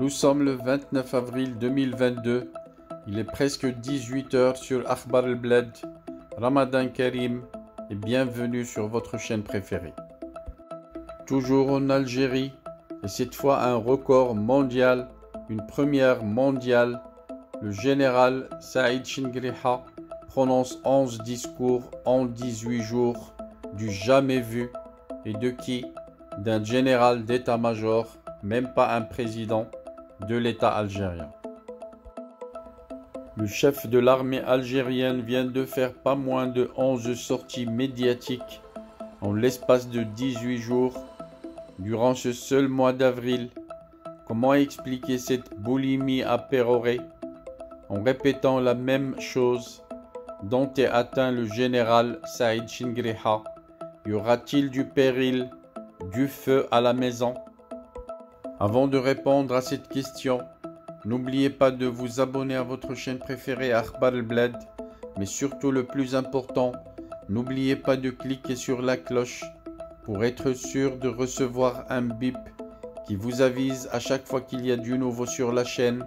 Nous sommes le 29 avril 2022. Il est presque 18 h sur Akhbar al-Bled. Ramadan Karim et bienvenue sur votre chaîne préférée. Toujours en Algérie, et cette fois un record mondial, une première mondiale, le général Saïd Chingriha prononce 11 discours en 18 jours, du jamais vu, et de qui? D'un général d'état-major, même pas un président de l'État algérien. Le chef de l'armée algérienne vient de faire pas moins de 11 sorties médiatiques en l'espace de 18 jours durant ce seul mois d'avril. Comment expliquer cette boulimie à pérorer en répétant la même chose dont est atteint le général Saïd Chingriha? Y aura-t-il du péril, du feu à la maison? Avant de répondre à cette question, n'oubliez pas de vous abonner à votre chaîne préférée Akhbar al-Bled, mais surtout le plus important, n'oubliez pas de cliquer sur la cloche pour être sûr de recevoir un bip qui vous avise à chaque fois qu'il y a du nouveau sur la chaîne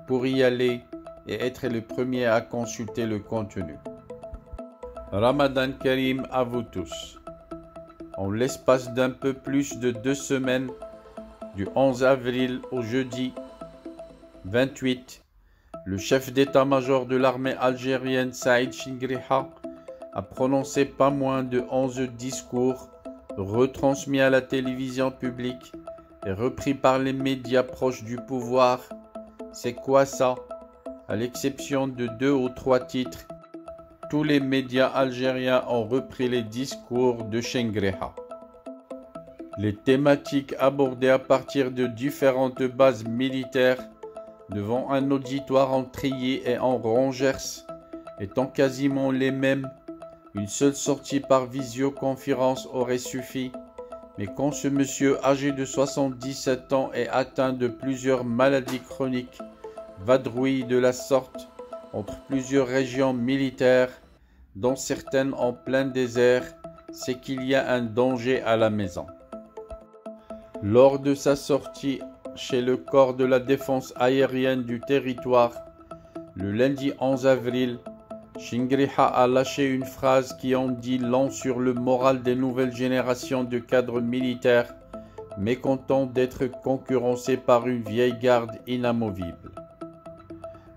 pour y aller et être le premier à consulter le contenu. Ramadan Karim à vous tous. En l'espace d'un peu plus de 2 semaines, du 11 avril au jeudi 28, le chef d'état-major de l'armée algérienne Saïd Chingriha a prononcé pas moins de 11 discours retransmis à la télévision publique et repris par les médias proches du pouvoir. C'est quoi ça? À l'exception de 2 ou 3 titres, tous les médias algériens ont repris les discours de Chingriha. Les thématiques abordées à partir de différentes bases militaires devant un auditoire en Trier et en Rangers étant quasiment les mêmes, une seule sortie par visioconférence aurait suffi. Mais quand ce monsieur âgé de 77 ans est atteint de plusieurs maladies chroniques, vadrouille de la sorte entre plusieurs régions militaires, dont certaines en plein désert, c'est qu'il y a un danger à la maison. Lors de sa sortie chez le corps de la défense aérienne du territoire, le lundi 11 avril, Chingriha a lâché une phrase qui en dit long sur le moral des nouvelles générations de cadres militaires, mécontents d'être concurrencés par une vieille garde inamovible.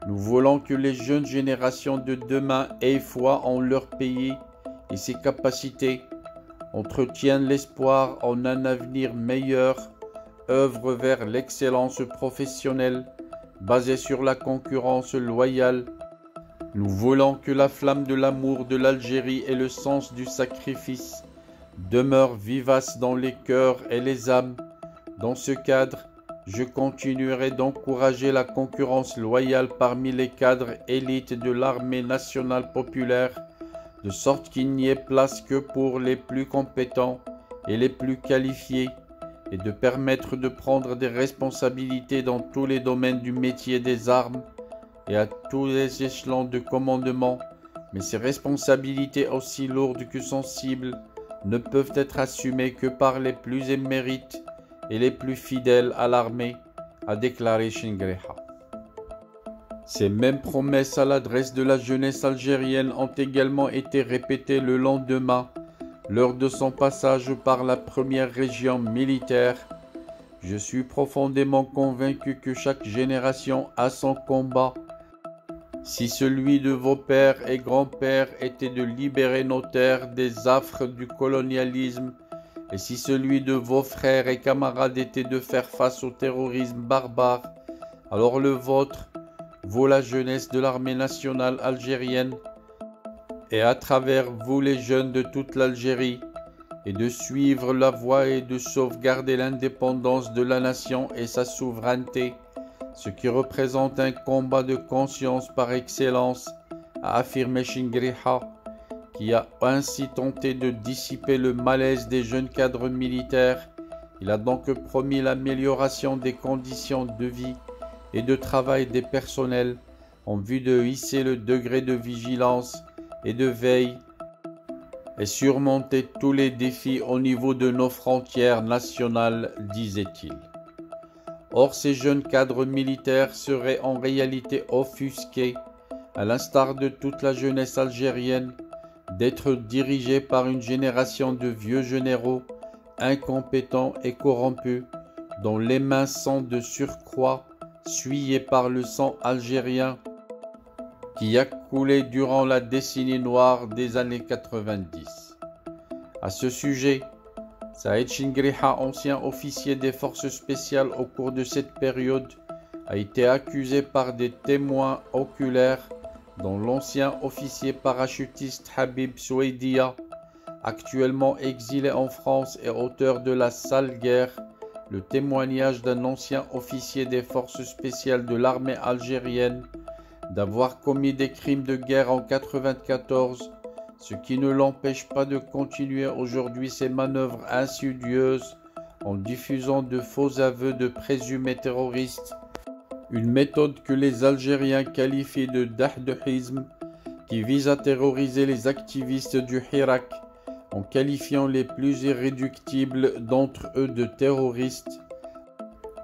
Nous voulons que les jeunes générations de demain aient foi en leur pays et ses capacités, entretiennent l'espoir en un avenir meilleur, œuvrent vers l'excellence professionnelle basée sur la concurrence loyale. Nous voulons que la flamme de l'amour de l'Algérie et le sens du sacrifice demeurent vivaces dans les cœurs et les âmes. Dans ce cadre, je continuerai d'encourager la concurrence loyale parmi les cadres élites de l'armée nationale populaire, de sorte qu'il n'y ait place que pour les plus compétents et les plus qualifiés, et de permettre de prendre des responsabilités dans tous les domaines du métier des armes et à tous les échelons de commandement. Mais ces responsabilités, aussi lourdes que sensibles, ne peuvent être assumées que par les plus émérites et les plus fidèles à l'armée, a déclaré Chingriha. Ces mêmes promesses à l'adresse de la jeunesse algérienne ont également été répétées le lendemain, lors de son passage par la première région militaire. Je suis profondément convaincu que chaque génération a son combat. Si celui de vos pères et grands-pères était de libérer nos terres des affres du colonialisme, et si celui de vos frères et camarades était de faire face au terrorisme barbare, alors le vôtre, vous la jeunesse de l'armée nationale algérienne, et à travers vous les jeunes de toute l'Algérie, et de suivre la voie et de sauvegarder l'indépendance de la nation et sa souveraineté, ce qui représente un combat de conscience par excellence, a affirmé Chingriha, qui a ainsi tenté de dissiper le malaise des jeunes cadres militaires. Il a donc promis l'amélioration des conditions de vie et de travail des personnels en vue de hisser le degré de vigilance et de veille et surmonter tous les défis au niveau de nos frontières nationales, disait-il. Or, ces jeunes cadres militaires seraient en réalité offusqués, à l'instar de toute la jeunesse algérienne, d'être dirigés par une génération de vieux généraux, incompétents et corrompus, dont les mains sont de surcroît souillées par le sang algérien qui a coulé durant la décennie noire des années 90. À ce sujet, Saïd Chingriha, ancien officier des forces spéciales au cours de cette période, a été accusé par des témoins oculaires, dont l'ancien officier parachutiste Habib Soueidia, actuellement exilé en France et auteur de La Sale Guerre, le témoignage d'un ancien officier des forces spéciales de l'armée algérienne d'avoir commis des crimes de guerre en 1994, ce qui ne l'empêche pas de continuer aujourd'hui ses manœuvres insidieuses en diffusant de faux aveux de présumés terroristes, une méthode que les Algériens qualifient de dahdehisme, qui vise à terroriser les activistes du Hirak en qualifiant les plus irréductibles d'entre eux de terroristes.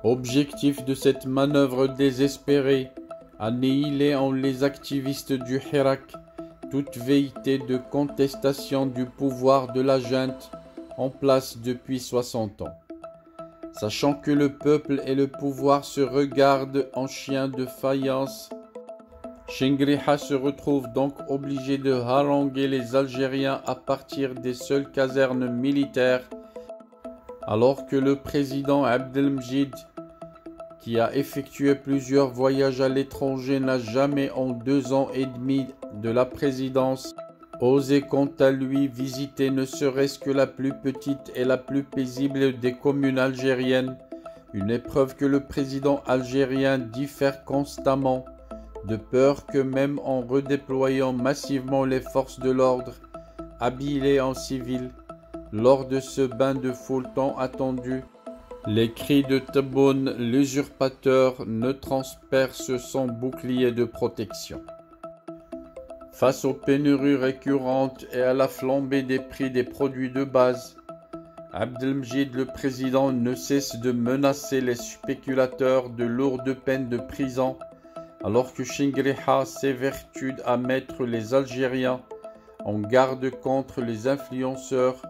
Objectif de cette manœuvre désespérée, annihiler en les activistes du Hirak toute velléité de contestation du pouvoir de la junte en place depuis 60 ans. Sachant que le peuple et le pouvoir se regardent en chiens de faïence, Chingriha se retrouve donc obligé de haranguer les Algériens à partir des seules casernes militaires, alors que le président Abdelmjid, qui a effectué plusieurs voyages à l'étranger, n'a jamais en 2 ans et demi de la présidence osé quant à lui visiter ne serait-ce que la plus petite et la plus paisible des communes algériennes, une épreuve que le président algérien diffère constamment, de peur que même en redéployant massivement les forces de l'ordre, habillées en civil, lors de ce bain de foule tant attendu, les cris de Tebboune, l'usurpateur, ne transpercent son bouclier de protection. Face aux pénuries récurrentes et à la flambée des prix des produits de base, Abdelmjid, le président, ne cesse de menacer les spéculateurs de lourdes peines de prison, alors que Chingriha s'évertue à mettre les Algériens en garde contre les influenceurs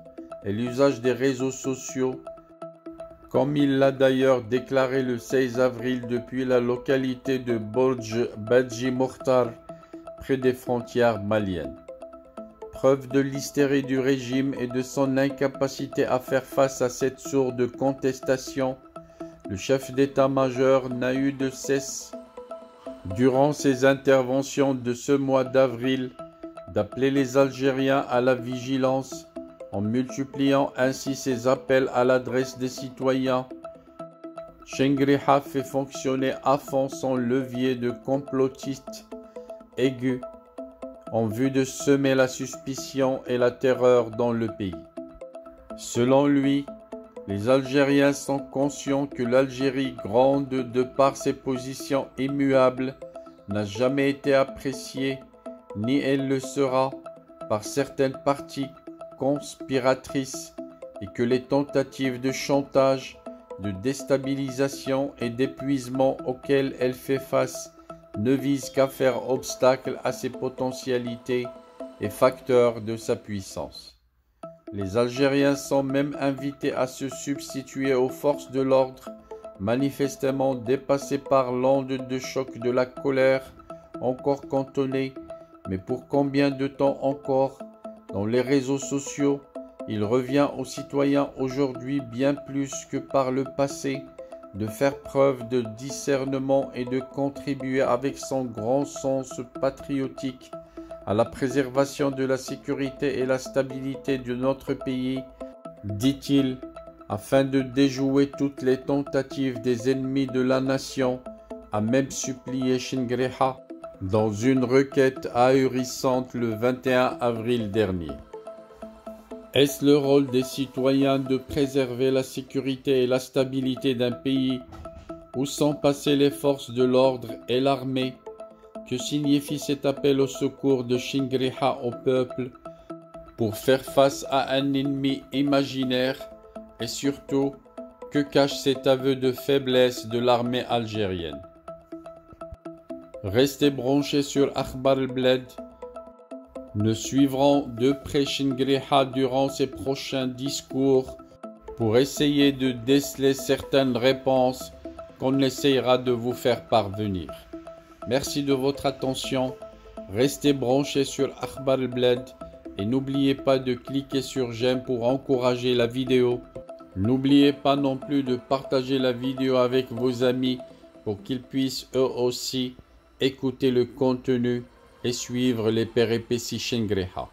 et l'usage des réseaux sociaux, comme il l'a d'ailleurs déclaré le 16 avril depuis la localité de Borj Badji Mokhtar, près des frontières maliennes. Preuve de l'hystérie du régime et de son incapacité à faire face à cette sourde contestation, le chef d'état-major n'a eu de cesse, durant ses interventions de ce mois d'avril, d'appeler les Algériens à la vigilance, en multipliant ainsi ses appels à l'adresse des citoyens. Chingriha fait fonctionner à fond son levier de complotiste aigu en vue de semer la suspicion et la terreur dans le pays. Selon lui, les Algériens sont conscients que l'Algérie, grande de par ses positions immuables, n'a jamais été appréciée, ni elle le sera, par certaines parties conspiratrices, et que les tentatives de chantage, de déstabilisation et d'épuisement auxquelles elle fait face ne visent qu'à faire obstacle à ses potentialités et facteurs de sa puissance. Les Algériens sont même invités à se substituer aux forces de l'ordre, manifestement dépassés par l'onde de choc de la colère, encore cantonnée, mais pour combien de temps encore? Dans les réseaux sociaux, il revient aux citoyens aujourd'hui bien plus que par le passé de faire preuve de discernement et de contribuer avec son grand sens patriotique à la préservation de la sécurité et la stabilité de notre pays, dit-il, afin de déjouer toutes les tentatives des ennemis de la nation, a même supplié Chingriha dans une requête ahurissante le 21 avril dernier. Est-ce le rôle des citoyens de préserver la sécurité et la stabilité d'un pays où sont passées les forces de l'ordre et l'armée? Que signifie cet appel au secours de Chingriha au peuple pour faire face à un ennemi imaginaire et surtout Que cache cet aveu de faiblesse de l'armée algérienne? Restez branchés sur Akhbar al-Bled. Nous suivrons de près Chingriha durant ses prochains discours pour essayer de déceler certaines réponses qu'on essayera de vous faire parvenir. Merci de votre attention. Restez branchés sur Akhbar al-Bled et n'oubliez pas de cliquer sur j'aime pour encourager la vidéo. N'oubliez pas non plus de partager la vidéo avec vos amis pour qu'ils puissent eux aussi écouter le contenu et suivre les péripéties Chingriha.